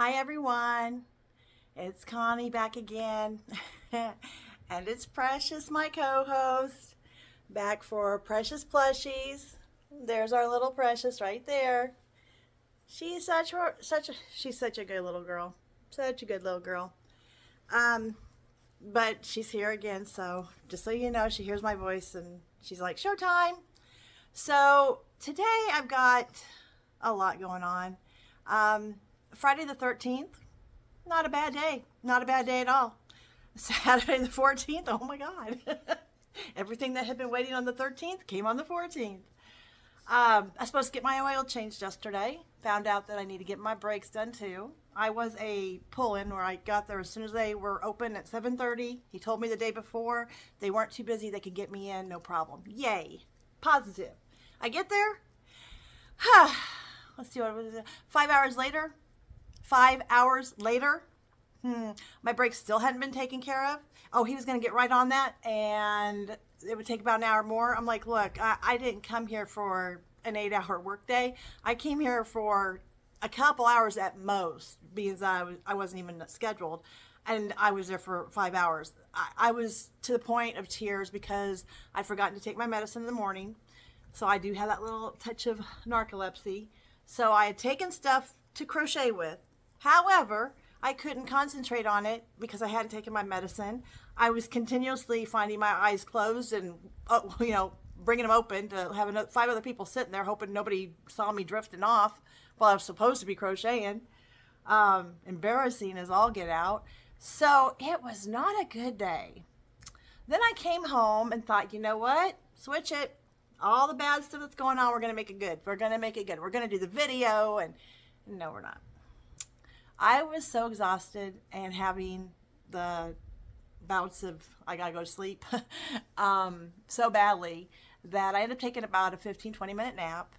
Hi everyone, it's Connie back again, and it's Precious, my co-host, back for Precious Plushies. There's our little Precious right there. She's such a good little girl, such a good little girl. Um, but she's here again, so just so you know, she hears my voice and she's like, "Showtime." So today I've got a lot going on. Um, Friday the 13th, not a bad day. Not a bad day at all. Saturday the 14th, oh my God. Everything that had been waiting on the 13th came on the 14th. I was supposed to get my oil changed yesterday. Found out that I need to get my brakes done too. I was a pull-in where I got there as soon as they were open at 7:30. He told me the day before they weren't too busy. They could get me in, no problem. Yay. Positive. I get there. Let's see what it was. 5 hours later. 5 hours later. My brakes still hadn't been taken care of. Oh, he was going to get right on that, and it would take about an hour more. I'm like, look, I didn't come here for an 8-hour workday. I came here for a couple hours at most, because I wasn't even scheduled, and I was there for 5 hours. I was to the point of tears because I'd forgotten to take my medicine in the morning, so I do have that little touch of narcolepsy. So I had taken stuff to crochet with. However, I couldn't concentrate on it because I hadn't taken my medicine. I was continuously finding my eyes closed and, bringing them open to have 5 other people sitting there hoping nobody saw me drifting off while I was supposed to be crocheting. Embarrassing as all get out. So it was not a good day. Then I came home and thought, you know what? Switch it. All the bad stuff that's going on, we're going to make it good. We're going to make it good. We're going to do the video, and no, we're not. I was so exhausted and having the bouts of I gotta go to sleep so badly that I ended up taking about a 15-20 minute nap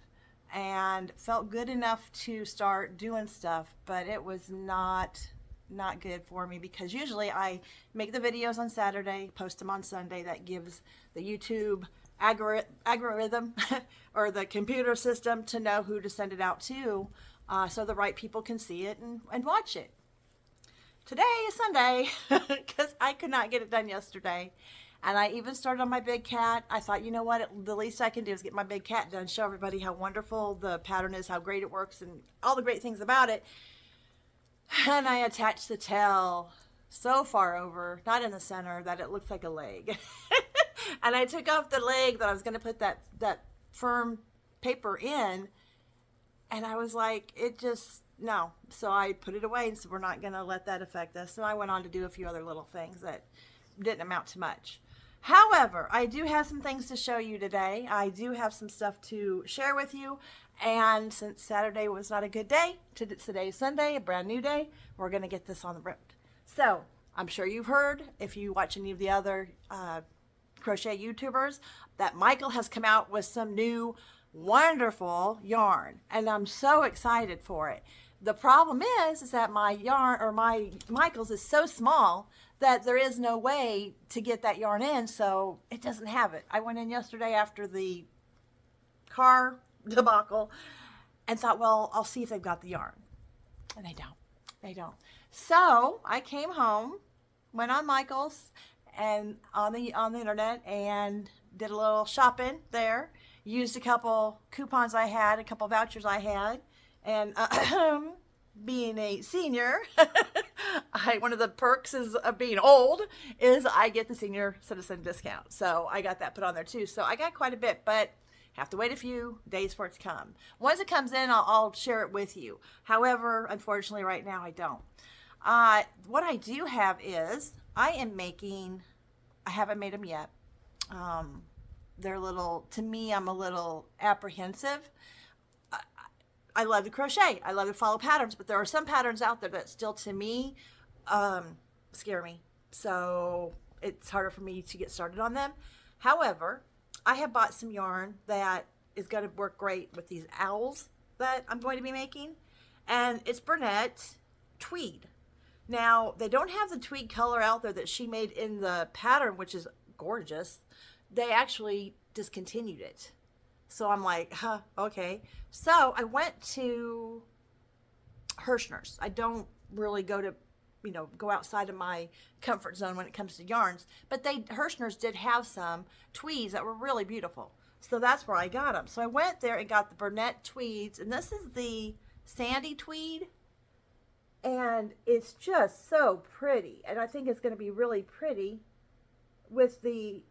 and felt good enough to start doing stuff, but it was not good for me because usually I make the videos on Saturday, post them on Sunday. That gives the YouTube algorithm or the computer system to know who to send it out to, so the right people can see it and watch it. Today is Sunday because I could not get it done yesterday. And I even started on my big cat. I thought, you know what, the least I can do is get my big cat done, show everybody how wonderful the pattern is, how great it works, and all the great things about it. And I attached the tail so far over, not in the center, that it looks like a leg. And I took off the leg that I was going to put that firm paper in, and I was like, no. So I put it away and said, we're not going to let that affect us. So I went on to do a few other little things that didn't amount to much. However, I do have some things to show you today. I do have some stuff to share with you. And since Saturday was not a good day, today is Sunday, a brand new day, we're going to get this on the road. So I'm sure you've heard, if you watch any of the other crochet YouTubers, that Michael has come out with some new wonderful yarn, and I'm so excited for it. The problem is that my yarn, or my Michael's, is so small that there is no way to get that yarn in, so it doesn't have it. I went in yesterday after the car debacle and thought, well, I'll see if they've got the yarn, and they don't. So I came home, went on Michael's and on the internet, and did a little shopping there. Used a couple coupons I had, a couple vouchers I had, and being a senior, one of the perks of being old is I get the senior citizen discount. So I got that put on there too. So I got quite a bit, but have to wait a few days for it to come. Once it comes in, I'll share it with you. However, unfortunately, right now I don't. What I do have is I haven't made them yet. They're to me, I'm a little apprehensive. I love to crochet. I love to follow patterns, but there are some patterns out there that still, to me, scare me. So it's harder for me to get started on them. However, I have bought some yarn that is going to work great with these owls that I'm going to be making. And it's Bernette tweed. Now, they don't have the tweed color out there that she made in the pattern, which is gorgeous. They actually discontinued it. So I'm like, okay. So I went to Hirschner's. I don't really go outside of my comfort zone when it comes to yarns, but Hirschner's did have some tweeds that were really beautiful. So that's where I got them. So I went there and got the Burnett tweeds, and this is the sandy tweed, and it's just so pretty. And I think it's going to be really pretty with the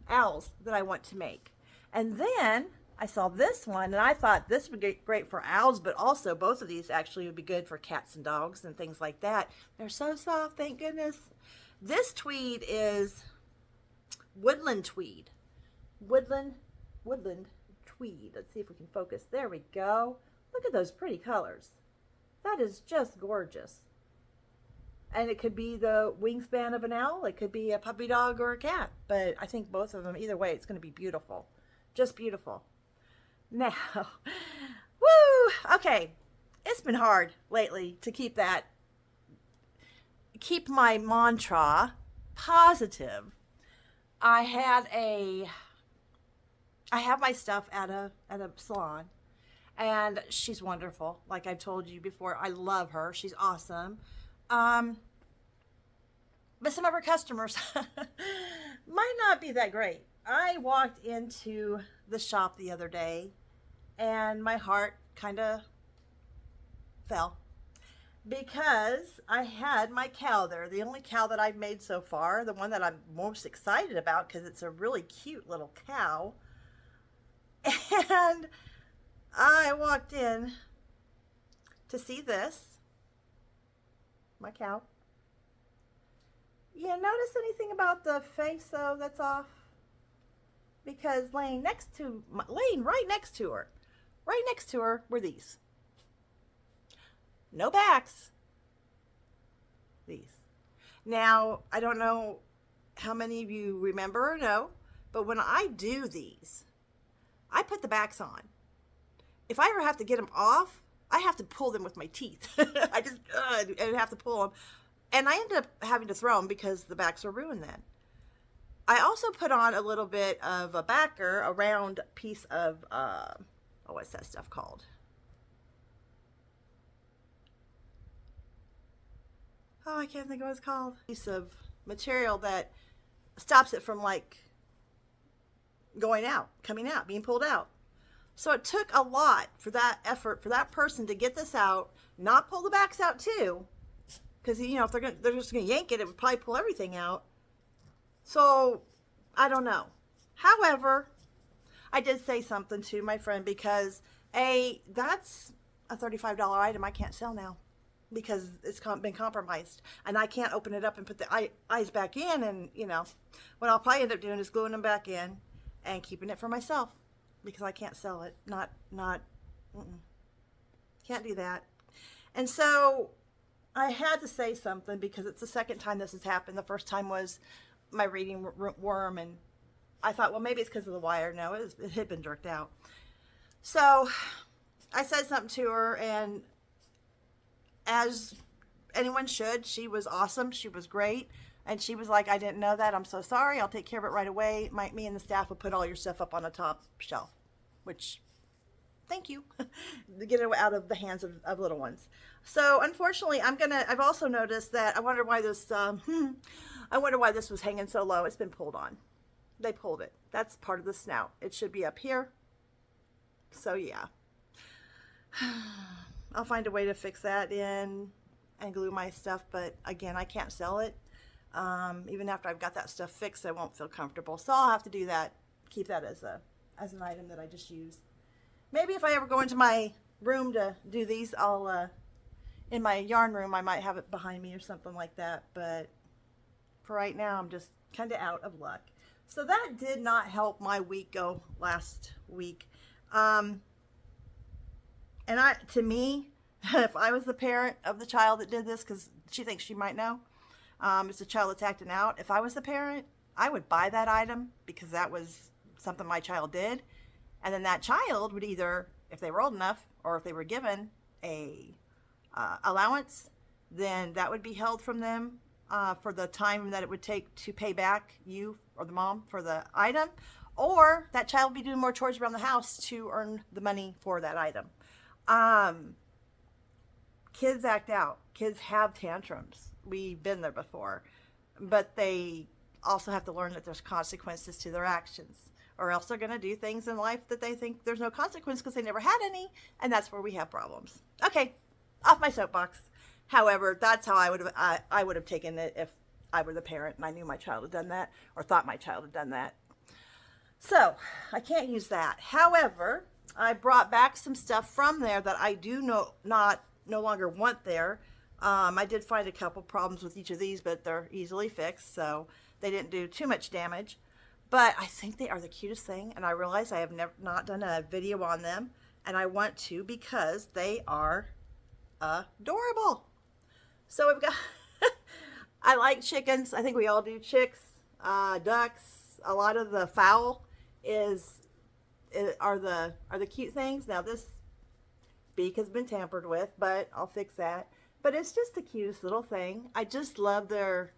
owls that I want to make. And then I saw this one, and I thought this would be great for owls, but also both of these actually would be good for cats and dogs and things like that. They're so soft, thank goodness. This tweed is woodland tweed. Woodland tweed. Let's see if we can focus. There we go. Look at those pretty colors. That is just gorgeous. And it could be the wingspan of an owl. It could be a puppy dog or a cat. But I think both of them, either way, it's going to be beautiful. Just beautiful. Now, woo! Okay, it's been hard lately to keep my mantra positive. I have my stuff at a salon, and she's wonderful. Like I've told you before, I love her. She's awesome. But some of her customers might not be that great. I walked into the shop the other day, and my heart kind of fell because I had my cow there, the only cow that I've made so far, the one that I'm most excited about because it's a really cute little cow. And I walked in to see this, my cow. You notice anything about the face though that's off? Because laying right next to her were these. No backs. These. Now, I don't know how many of you remember or know, but when I do these, I put the backs on. If I ever have to get them off, I have to pull them with my teeth. I have to pull them. And I ended up having to throw them because the backs are ruined then. I also put on a little bit of a backer, a round piece of, what's that stuff called? Oh, I can't think of what it's called. Piece of material that stops it from like coming out, being pulled out. So it took a lot for that effort, for that person to get this out, not pull the backs out too, because if they're just gonna yank it, it would probably pull everything out. So I don't know. However, I did say something to my friend because that's a $35 item I can't sell now because it's been compromised, and I can't open it up and put the eyes back in. And what I'll probably end up doing is gluing them back in and keeping it for myself because I can't sell it. Can't do that. And so I had to say something because it's the second time this has happened. The first time was my reading worm, and I thought, well, maybe it's because of the wire. No, it had been jerked out. So I said something to her, and as anyone should, she was awesome. She was great. And she was like, I didn't know that. I'm so sorry. I'll take care of it right away. Me and the staff will put all your stuff up on the top shelf, which, thank you. To get it out of the hands of little ones. So unfortunately, I've also noticed that I wonder why this was hanging so low. It's been pulled on. They pulled it. That's part of the snout. It should be up here. So yeah. I'll find a way to fix that in and glue my stuff, but again, I can't sell it. Even after I've got that stuff fixed, I won't feel comfortable. So I'll have to do that, keep that as an item that I just used. Maybe if I ever go into my room to do these, in my yarn room, I might have it behind me or something like that. But for right now, I'm just kind of out of luck. So that did not help my week go last week. To me, if I was the parent of the child that did this, because she thinks she might know, it's a child that's acting out. If I was the parent, I would buy that item because that was something my child did. And then that child would either, if they were old enough, or if they were given a allowance, then that would be held from them for the time that it would take to pay back you or the mom for the item. Or that child would be doing more chores around the house to earn the money for that item. kids act out. Kids have tantrums. We've been there before. But they also have to learn that there's consequences to their actions, or else they're going to do things in life that they think there's no consequence because they never had any, and that's where we have problems. Okay, off my soapbox. However, that's how I would have taken it if I were the parent and I knew my child had done that, or thought my child had done that. So I can't use that. However, I brought back some stuff from there that I do no longer want there. I did find a couple problems with each of these, but they're easily fixed, so they didn't do too much damage. But I think they are the cutest thing, and I realize I have not done a video on them, and I want to because they are adorable. So we've got, I like chickens. I think we all do. Chicks, ducks. A lot of the fowl are the cute things. Now this beak has been tampered with, but I'll fix that. But it's just the cutest little thing. I just love their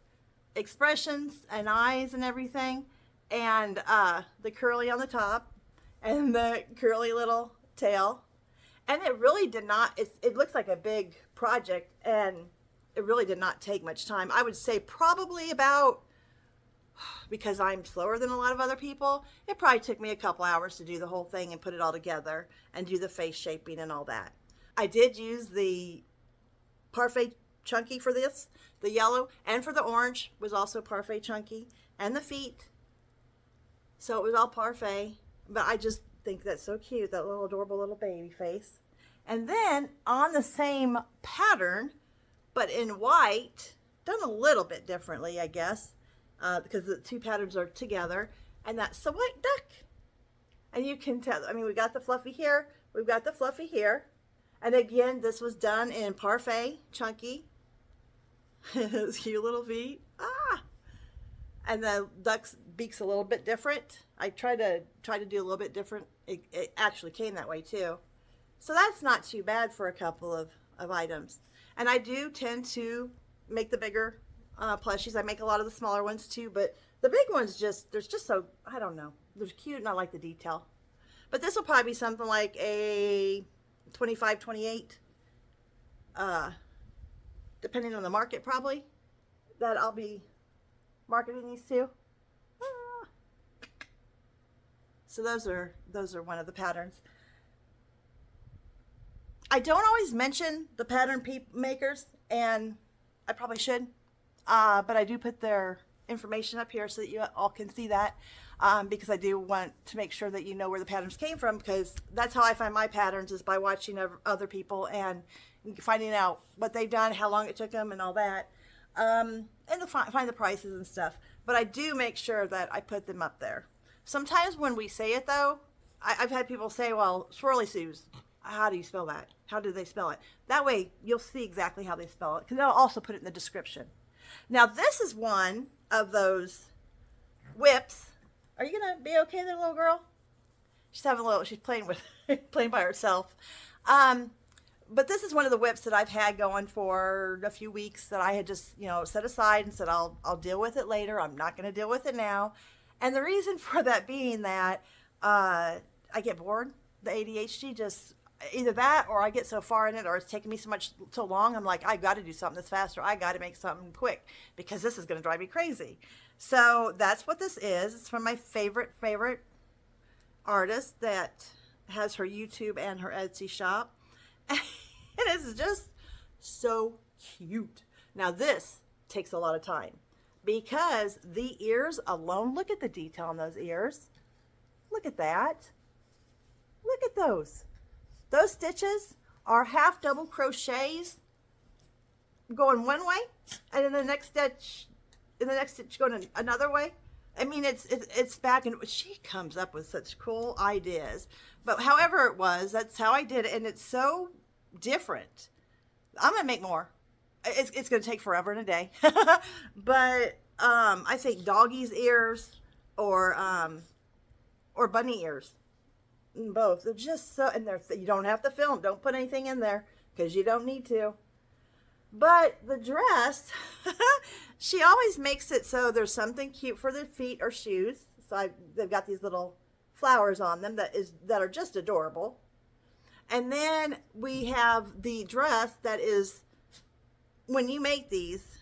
expressions and eyes and everything, and the curly on the top and the curly little tail. And it really did not, it looks like a big project, and it really did not take much time. I would say probably about, because I'm slower than a lot of other people, it probably took me a couple hours to do the whole thing and put it all together and do the face shaping and all that. I did use the Parfait Chunky for this, the yellow, and for the orange was also Parfait Chunky, and the feet. So it was all Parfait, but I just think that's so cute, that little adorable little baby face. And then on the same pattern, but in white, done a little bit differently, I guess, because the two patterns are together, and that's the white duck. And you can tell, I mean, we got the fluffy here, we've got the fluffy here. And again, this was done in Parfait Chunky. Those cute little feet. And the duck's beak's a little bit different. I tried to do a little bit different. It actually came that way too. So that's not too bad for a couple of items. And I do tend to make the bigger plushies. I make a lot of the smaller ones too, but the big ones there's just so, I don't know. They're cute and I like the detail. But this will probably be something like a 25, 28, depending on the market probably, that I'll be marketing these to. So those are one of the patterns. I don't always mention the pattern makers, and I probably should, but I do put their information up here so that you all can see that, because I do want to make sure that you know where the patterns came from, because that's how I find my patterns, is by watching other people and finding out what they've done, how long it took them, and all that, and to find the prices and stuff. But I do make sure that I put them up there. Sometimes when we say it though, I've had people say, well, swirly soos, how do you spell that? How do they spell it? That way you'll see exactly how they spell it, because they'll also put it in the description. Now this is one of those whips. Are you gonna be okay there, little girl? She's playing by herself. But this is one of the whips that I've had going for a few weeks that I had just, set aside and said, I'll deal with it later. I'm not going to deal with it now. And the reason for that being that I get bored. The ADHD just, either that or I get so far in it, or it's taking me so long. I'm like, I got to do something that's faster. I got to make something quick, because this is going to drive me crazy. So that's what this is. It's from my favorite artist that has her YouTube and her Etsy shop. And it's just so cute. Now this takes a lot of time, because the ears alone, look at the detail on those ears. Look at that. Look at those. Those stitches are half double crochets going one way, and then the next stitch going another way. I mean, it's back, and she comes up with such cool ideas. But however it was, that's how I did it, and it's so different. I'm gonna make more. It's gonna take forever and a day. But I think doggy's ears or bunny ears, both. They're just so, and you don't have to film. Don't put anything in there, because you don't need to. But the dress, she always makes it so there's something cute for the feet or shoes. So they've got these little flowers on them that are just adorable. And then we have the dress that is, when you make these,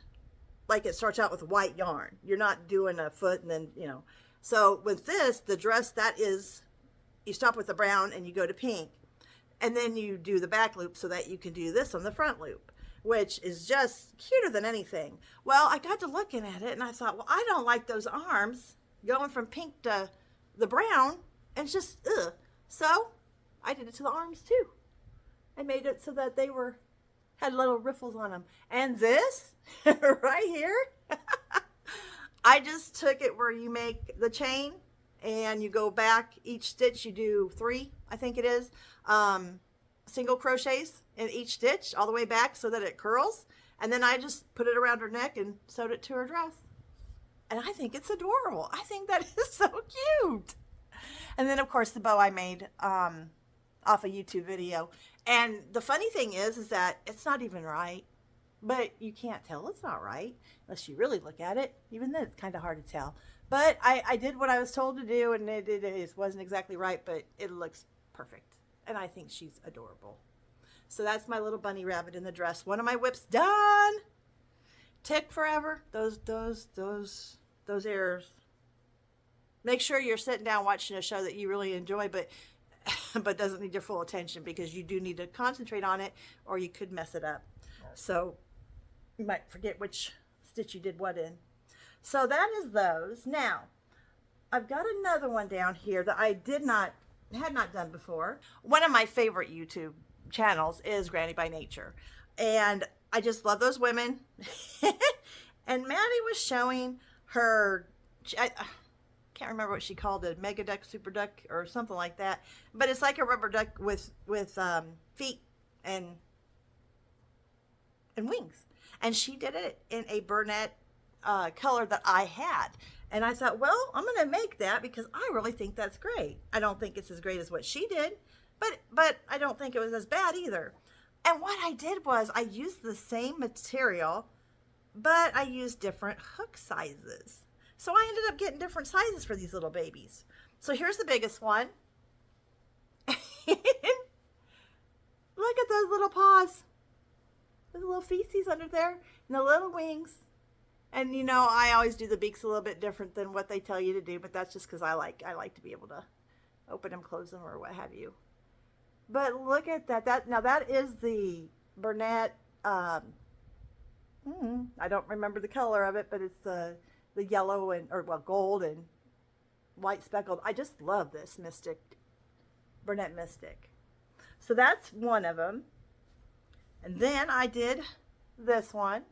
like it starts out with white yarn. You're not doing a foot and then, you know. So with this, the dress that is, you stop with the brown and you go to pink. And then you do the back loop so that you can do this on the front loop, which is just cuter than anything. Well, I got to looking at it and I thought, well, I don't like those arms going from pink to the brown. And it's just, ugh. So I did it to the arms too. I made it so that they had little riffles on them. And this right here, I just took it where you make the chain and you go back each stitch. You do 3, I think it is, single crochets in each stitch all the way back so that it curls. And then I just put it around her neck and sewed it to her dress. And I think it's adorable. I think that is so cute. And then of course the bow I made off a YouTube video. And the funny thing is that it's not even right, but you can't tell it's not right unless you really look at it. Even then it's kind of hard to tell. But I did what I was told to do, and it wasn't exactly right, but it looks perfect. And I think she's adorable. So that's my little bunny rabbit in the dress. One of my whips done. Took forever. Those errors. Make sure you're sitting down watching a show that you really enjoy, but doesn't need your full attention, because you do need to concentrate on it or you could mess it up. So you might forget which stitch you did what in. So that is those. Now, I've got another one down here that I had not done before. One of my favorite YouTube channels is Granny by Nature. And I just love those women. And Maddie was showing her, I can't remember what she called it, Mega Duck, Super Duck, or something like that. But it's like a rubber duck with feet and wings. And she did it in a Burnett color that I had. And I thought, well, I'm going to make that because I really think that's great. I don't think it's as great as what she did, but I don't think it was as bad either. And what I did was I used the same material, but I used different hook sizes. So I ended up getting different sizes for these little babies. So here's the biggest one. Look at those little paws. There's a little feces under there and the little wings. And you know, I always do the beaks a little bit different than what they tell you to do, but that's just because I like to be able to open them, close them, or what have you. But look at that. Now that is the Burnett. I don't remember the color of it, but it's the yellow gold and white speckled. I just love this Burnett Mystic. So that's one of them. And then I did this one.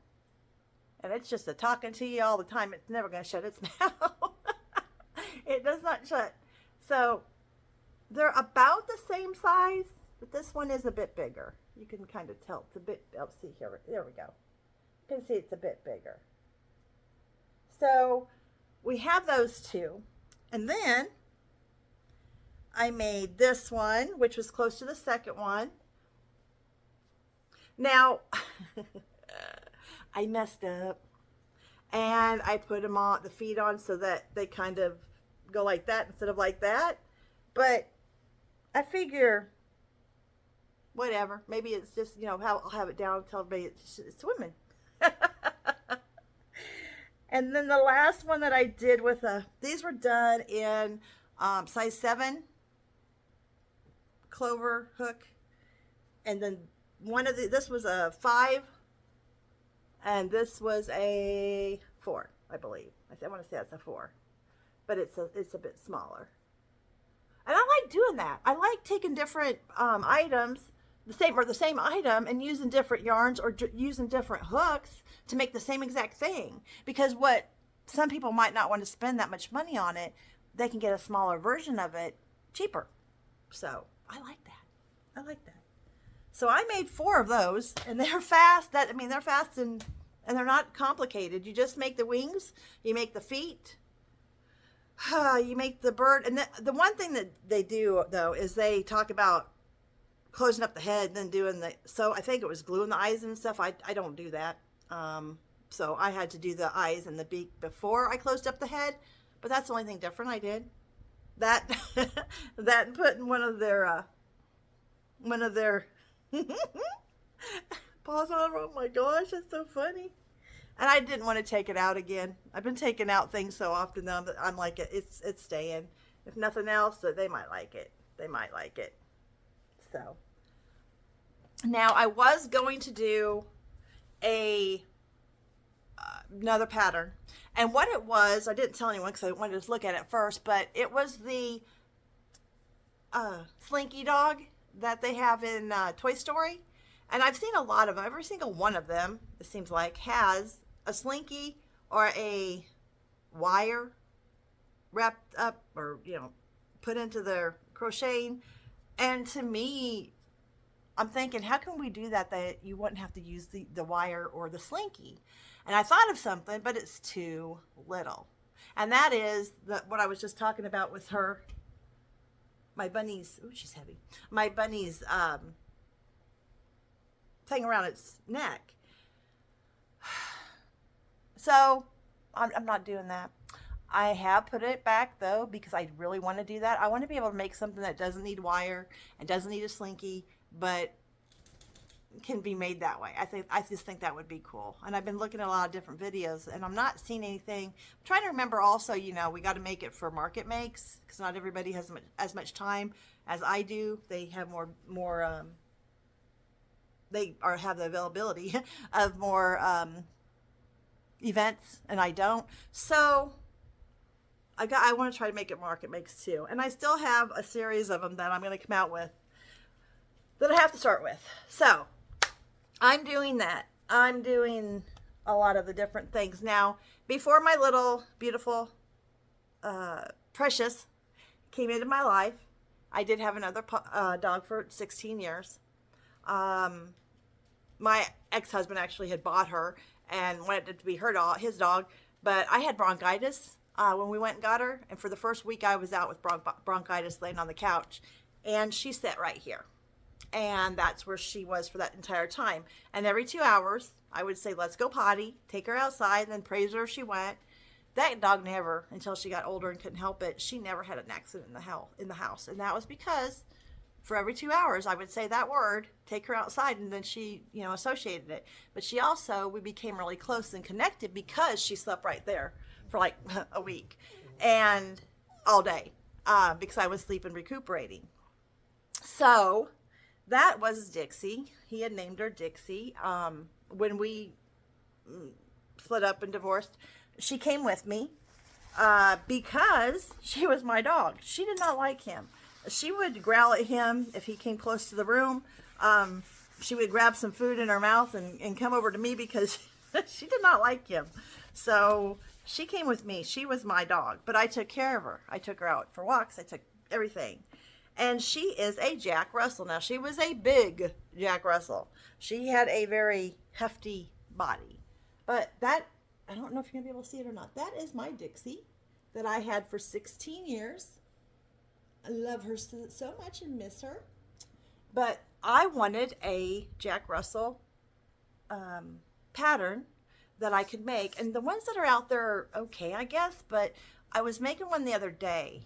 And it's just talking to you all the time. It's never going to shut its mouth. It does not shut. So they're about the same size, but this one is a bit bigger. You can kind of tell it's a bit, see here, there we go. You can see it's a bit bigger. So we have those two. And then I made this one, which was close to the second one. Now, I messed up and I put them on the feet on so that they kind of go like that instead of like that. But I figure, whatever, maybe it's just, you know, how I'll have it down until everybody it's swimming. And then the last one that I did with these were done in size 7 clover hook. And then this was a 5. And this was a 4, I believe. I want to say that's a 4, but it's a bit smaller. And I like doing that. I like taking different items, the same item, and using different yarns or using different hooks to make the same exact thing. Because what some people might not want to spend that much money on it, they can get a smaller version of it cheaper. So I like that. I like that. So I made 4 of those, and they're fast. They're fast and they're not complicated. You just make the wings, you make the feet, you make the bird. And the one thing that they do, though, is they talk about closing up the head and then doing so I think it was gluing the eyes and stuff. I don't do that. So I had to do the eyes and the beak before I closed up the head, but that's the only thing different I did. That and putting one of their one of their paws on. Oh my gosh, that's so funny. And I didn't want to take it out again. I've been taking out things so often now that I'm like, it's staying. If nothing else, they might like it. They might like it. So now I was going to do a another pattern, and what it was, I didn't tell anyone because I wanted to look at it first, but it was the Slinky dog that they have in Toy Story. And I've seen a lot of them. Every single one of them, it seems like, has a Slinky or a wire wrapped up or, put into their crocheting. And to me, I'm thinking, how can we do that you wouldn't have to use the wire or the Slinky? And I thought of something, but it's too little. And that is what I was just talking about with her. My bunny's, ooh, she's heavy. My bunny's thing around its neck. So I'm not doing that. I have put it back though because I really want to do that. I want to be able to make something that doesn't need wire and doesn't need a Slinky, but can be made that way. I just think that would be cool. And I've been looking at a lot of different videos and I'm not seeing anything. I'm trying to remember also, we got to make it for market makes because not everybody has as much time as I do. They have more have the availability of more events and I don't. So I want to try to make it market makes too. And I still have a series of them that I'm going to come out with that I have to start with. So I'm doing that. I'm doing a lot of the different things. Now, before my little beautiful Precious came into my life, I did have another dog for 16 years. My ex-husband actually had bought her and wanted it to be his dog, but I had bronchitis when we went and got her, and for the first week I was out with bronchitis laying on the couch, and she sat right here. And that's where she was for that entire time. And every 2 hours, I would say, let's go potty, take her outside, and then praise her if she went. That dog never, until she got older and couldn't help it, she never had an accident in the house. And that was because for every 2 hours, I would say that word, take her outside, and then she, associated it. But we became really close and connected because she slept right there for like a week and all day because I was sleeping recuperating. So that was Dixie. He had named her Dixie. When we split up and divorced, she came with me because she was my dog. She did not like him. She would growl at him if he came close to the room. She would grab some food in her mouth and come over to me because she did not like him. So she came with me. She was my dog, but I took care of her. I took her out for walks. I took everything. And she is a Jack Russell. Now, she was a big Jack Russell. She had a very hefty body. But that, I don't know if you're going to be able to see it or not. That is my Dixie that I had for 16 years. I love her so much and miss her. But I wanted a Jack Russell pattern that I could make. And the ones that are out there are okay, I guess. But I was making one the other day.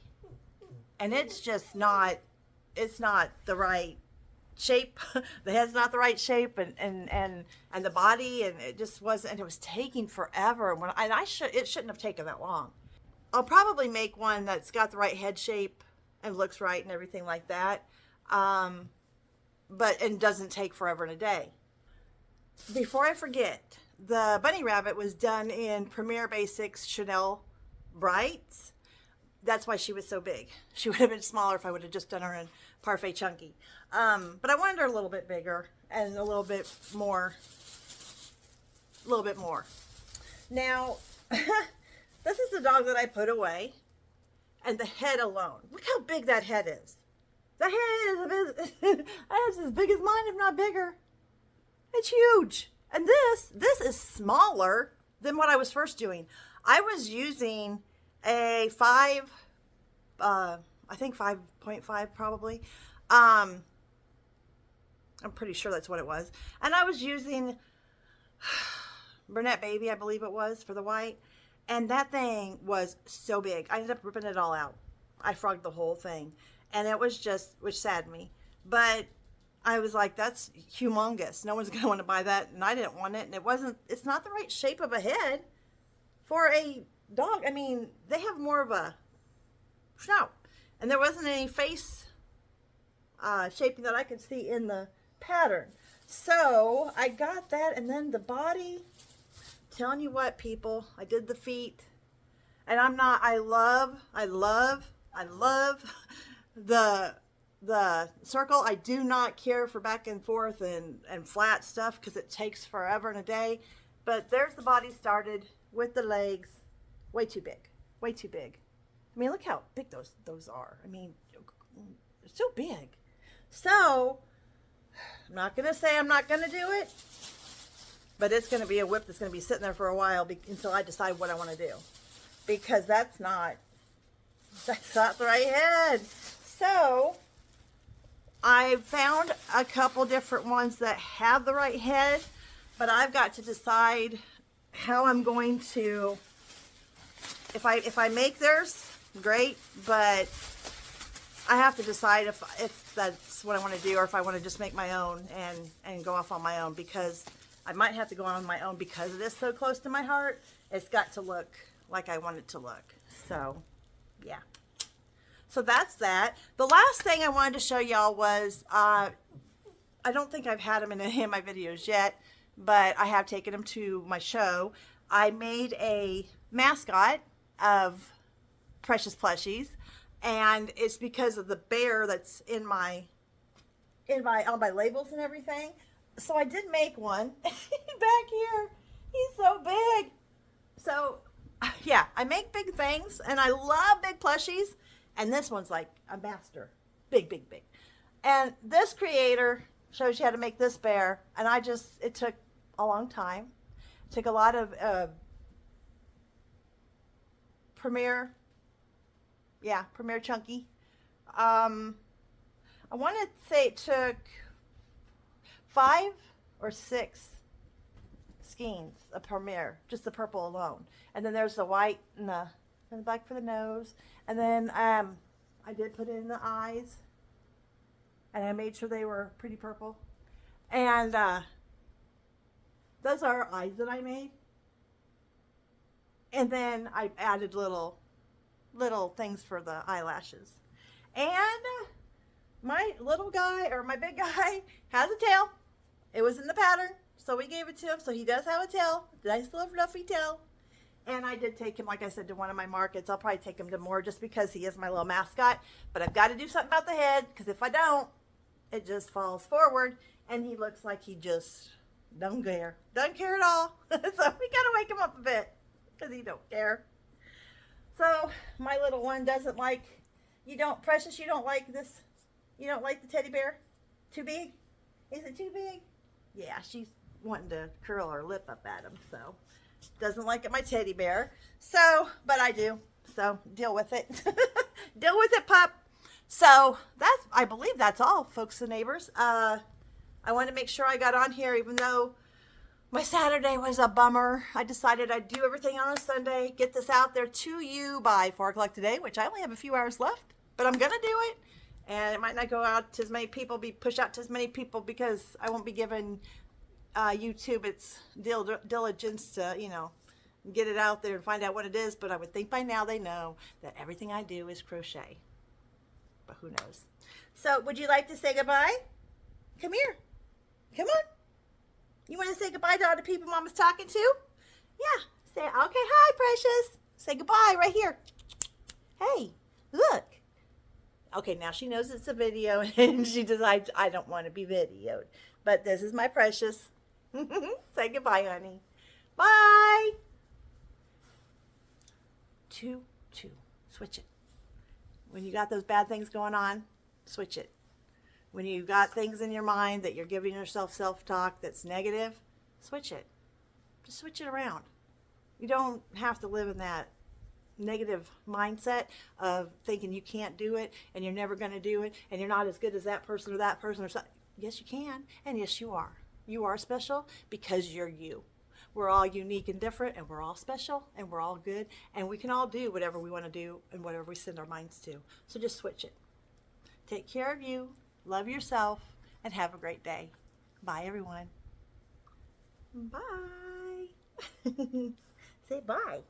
And it's just not, it's not the right shape. The head's not the right shape, and the body, and it just wasn't, and it was taking forever. It shouldn't have taken that long. I'll probably make one that's got the right head shape and looks right and everything like that. And doesn't take forever and a day. Before I forget, the bunny rabbit was done in Premier Basics Chanel Brights. That's why she was so big. She would have been smaller if I would have just done her in Parfait Chunky. But I wanted her a little bit bigger and a little bit more. Now, this is the dog that I put away. And the head alone. Look how big that head is. The head is as big as mine, if not bigger. It's huge. And this is smaller than what I was first doing. I was using a 5.5 probably. I'm pretty sure that's what it was. And I was using Burnett Baby, I believe it was, for the white. And that thing was so big. I ended up ripping it all out. I frogged the whole thing. And it was just, which saddened me. But I was like, that's humongous. No one's going to want to buy that. And I didn't want it. And it's not the right shape of a head for a dog. I mean, they have more of a snout. And there wasn't any face shaping that I could see in the pattern. So I got that. And then the body, telling you what, people, I did the feet. And I love the circle. I do not care for back and forth and flat stuff because it takes forever and a day. But there's the body started with the legs. Way too big. Way too big. I mean, look how big those are. I mean, they're so big. So, I'm not going to say I'm not going to do it. But it's going to be a whip that's going to be sitting there for a while until I decide what I want to do. Because that's not the right head. So, I found a couple different ones that have the right head, but I've got to decide how I'm going to, if I make theirs, great, but I have to decide if that's what I want to do or if I want to just make my own and go off on my own, because I might have to go on my own because it is so close to my heart. It's got to look like I want it to look. So, yeah. So that's that. The last thing I wanted to show y'all was, I don't think I've had them in any of my videos yet, but I have taken them to my show. I made a mascot of Precious Plushies, and it's because of the bear that's in my on my labels and everything. So I did make one back here. He's so big. So yeah, I make big things, and I love big plushies. And this one's like a master. Big, big, big. And this creator shows you how to make this bear. And it took a long time. It took a lot of Premier Chunky. I want to say it took 5 or 6 skeins of Premier, just the purple alone. And then there's the white and the black for the nose. And then I did put it in the eyes. And I made sure they were pretty purple. And those are eyes that I made. And then I added little things for the eyelashes. And my little guy, or my big guy, has a tail. It was in the pattern, so we gave it to him. So he does have a tail. Nice little fluffy tail. And I did take him, like I said, to one of my markets. I'll probably take him to more just because he is my little mascot. But I've got to do something about the head, because if I don't, it just falls forward. And he looks like he just don't care. Doesn't care at all. So we got to wake him up a bit, because he don't care. So my little one doesn't like, Precious, you don't like this? You don't like the teddy bear? Too big? Is it too big? Yeah, she's wanting to curl her lip up at him, so. Doesn't like it, my teddy bear. So, but I do. So, deal with it. Deal with it, pup. So, I believe that's all, folks and neighbors. I wanted to make sure I got on here, even though my Saturday was a bummer. I decided I'd do everything on a Sunday, get this out there to you by 4 o'clock today, which I only have a few hours left, but I'm going to do it. And it might not go out to as many people, push out to as many people, because I won't be giving YouTube its diligence to, get it out there and find out what it is. But I would think by now they know that everything I do is crochet. But who knows? So, would you like to say goodbye? Come here. Come on. You want to say goodbye to all the people Mama's talking to? Yeah. Say, okay, hi, Precious. Say goodbye right here. Hey, look. Okay, now she knows it's a video, and she decides I don't want to be videoed. But this is my Precious. Say goodbye, honey. Bye. 2, 2. Switch it. When you got those bad things going on, switch it. When you got things in your mind that you're giving yourself self-talk that's negative, switch it. Just switch it around. You don't have to live in that negative mindset of thinking you can't do it and you're never going to do it and you're not as good as that person or something. Yes, you can, and yes, you are. You are special because you're you. We're all unique and different, and we're all special, and we're all good, and we can all do whatever we want to do and whatever we send our minds to. So just switch it. Take care of you, love yourself, and have a great day. Bye, everyone. Bye. Say bye.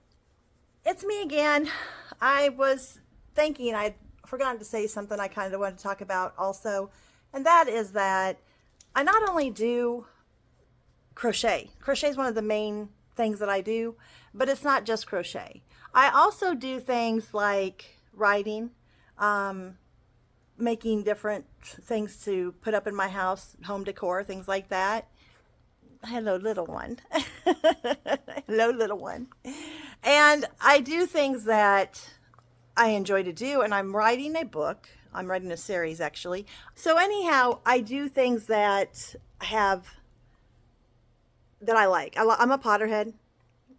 It's me again. I was thinking I'd forgotten to say something I kind of wanted to talk about also, and that is that I not only do crochet. Crochet is one of the main things that I do, but it's not just crochet. I also do things like writing, making different things to put up in my house, home decor, things like that. Hello, little one. Hello, little one. And I do things that I enjoy to do, and I'm writing a book. I'm writing a series, actually. So anyhow, I do things that I like. I'm a Potterhead.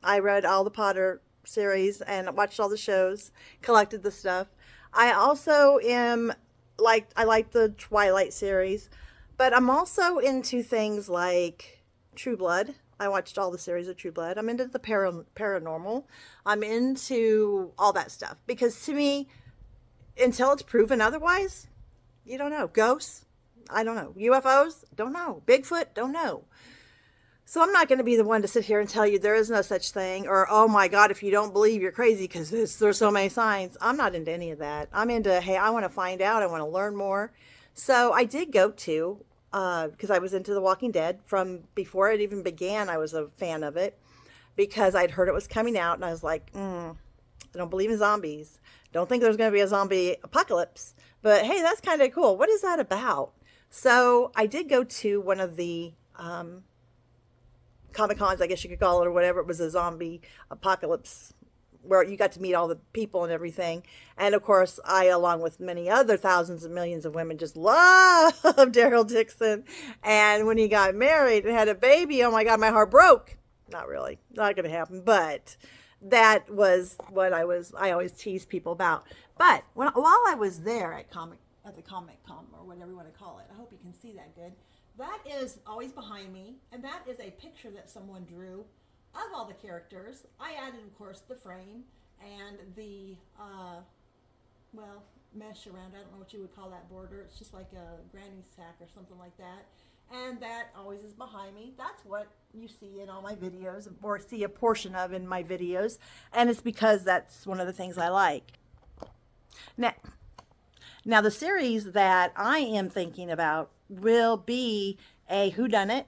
I read all the Potter series and watched all the shows, collected the stuff. I also I like the Twilight series, but I'm also into things like True Blood. I watched all the series of True Blood. I'm into the paranormal. I'm into all that stuff because to me, until it's proven otherwise, you don't know. Ghosts? I don't know. UFOs? Don't know. Bigfoot? Don't know. So I'm not going to be the one to sit here and tell you there is no such thing, or, oh my God, if you don't believe, you're crazy because there's so many signs. I'm not into any of that. I'm into, hey, I want to find out. I want to learn more. So I did go to, because I was into The Walking Dead from before it even began. I was a fan of it because I'd heard it was coming out, and I was like, I don't believe in zombies. Don't think there's going to be a zombie apocalypse. But hey, that's kind of cool. What is that about? So I did go to one of the Comic-Cons, I guess you could call it, or whatever. It was a zombie apocalypse where you got to meet all the people and everything. And of course, I, along with many other thousands and millions of women, just love Daryl Dixon. And when he got married and had a baby, oh my God, my heart broke. Not really, not going to happen. But that was what I always tease people about. But while I was there at the Comic-Con, or whatever you want to call it, I hope you can see that good. That is always behind me, and that is a picture that someone drew of all the characters. I added, of course, the frame and the, mesh around. I don't know what you would call that border. It's just like a granny sack or something like that. And that always is behind me. That's what you see in all my videos, or see a portion of in my videos. And it's because that's one of the things I like. Now the series that I am thinking about will be a whodunit,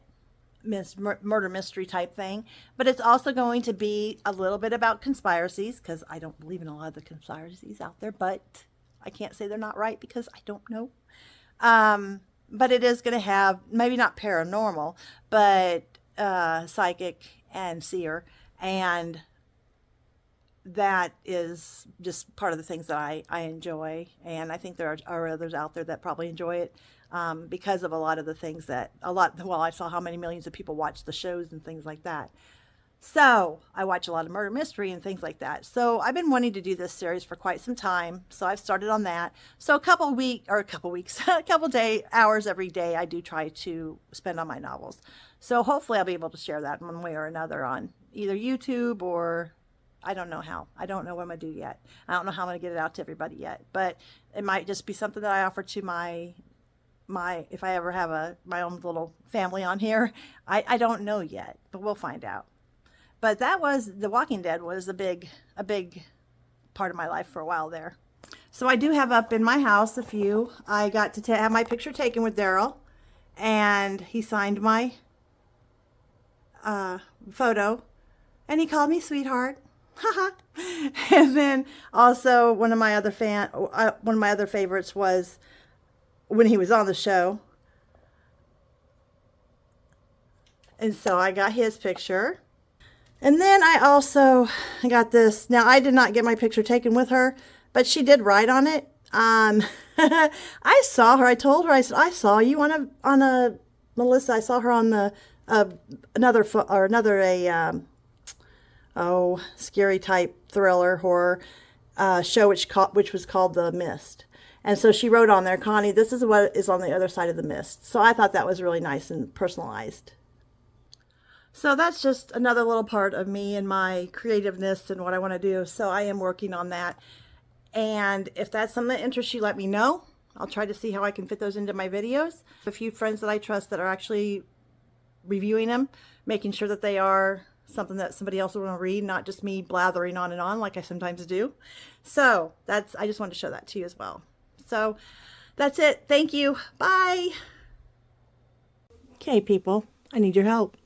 murder mystery type thing, but it's also going to be a little bit about conspiracies, because I don't believe in a lot of the conspiracies out there, but I can't say they're not right because I don't know. But it is going to have, maybe not paranormal, but psychic and seer, and that is just part of the things that I enjoy, and I think there are others out there that probably enjoy it because of a lot of the things I saw how many millions of people watch the shows and things like that. So I watch a lot of murder mystery and things like that. So I've been wanting to do this series for quite some time. So I've started on that. So a couple hours every day I do try to spend on my novels. So hopefully I'll be able to share that one way or another on either YouTube, or I don't know how. I don't know what I'm going to do yet. I don't know how I'm going to get it out to everybody yet. But it might just be something that I offer to my if I ever have my own little family on here. I don't know yet, but we'll find out. But The Walking Dead was a big part of my life for a while there. So I do have up in my house a few. I got to have my picture taken with Daryl, and he signed my photo, and he called me sweetheart. And then also one of my other favorites was when he was on the show, and so I got his picture. And then I also got this. Now, I did not get my picture taken with her, but she did write on it. I saw her. I told her, I said, I saw you on a Melissa. I saw her on the scary type thriller horror show, which was called The Mist. And so she wrote on there, Connie, this is what is on the other side of the mist. So I thought that was really nice and personalized. So that's just another little part of me and my creativeness and what I want to do. So I am working on that. And if that's something that interests you, let me know. I'll try to see how I can fit those into my videos. A few friends that I trust that are actually reviewing them, making sure that they are something that somebody else will want to read, not just me blathering on and on like I sometimes do. So I just wanted to show that to you as well. So that's it. Thank you. Bye. Okay, people, I need your help.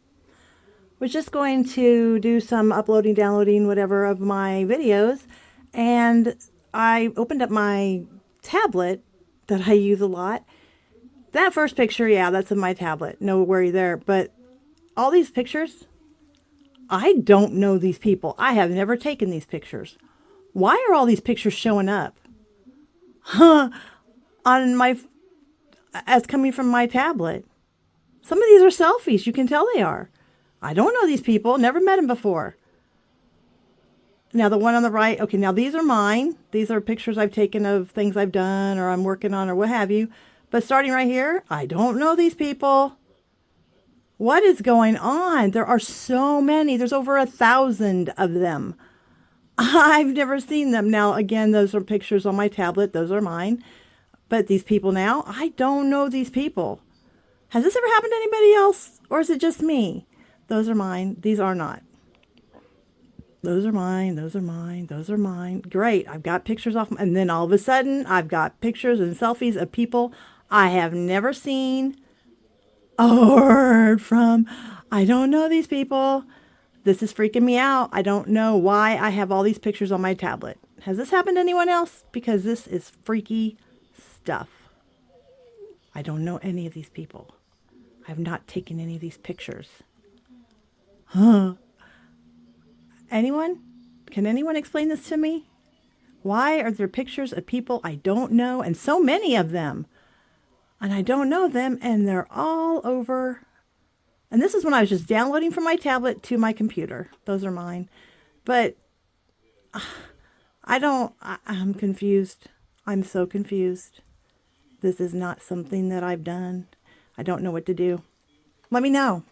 Was just going to do some uploading, downloading, whatever of my videos, and I opened up my tablet that I use a lot. That first picture, yeah, that's in my tablet. No worry there. But all these pictures, I don't know these people. I have never taken these pictures. Why are all these pictures showing up? Huh? On my, as coming from my tablet. Some of these are selfies. You can tell they are. I don't know these people. Never met them before. Now the one on the right, okay, now these are mine. These are pictures I've taken of things I've done or I'm working on or what have you. But starting right here, I don't know these people. What is going on? There are so many. There's over 1,000 of them. I've never seen them. Now, again, those are pictures on my tablet. Those are mine. But these people now, I don't know these people. Has this ever happened to anybody else? Or is it just me? Those are mine. These are not. Those are mine. Those are mine. Those are mine. Great. I've got pictures off. And then all of a sudden, I've got pictures and selfies of people I have never seen or heard from. I don't know these people. This is freaking me out. I don't know why I have all these pictures on my tablet. Has this happened to anyone else? Because this is freaky stuff. I don't know any of these people. I have not taken any of these pictures. Huh? Anyone? Can anyone explain this to me? Why are there pictures of people I don't know, and so many of them? And I don't know them, and they're all over. And this is when I was just downloading from my tablet to my computer. Those are mine. But I'm confused. I'm so confused. This is not something that I've done. I don't know what to do. Let me know.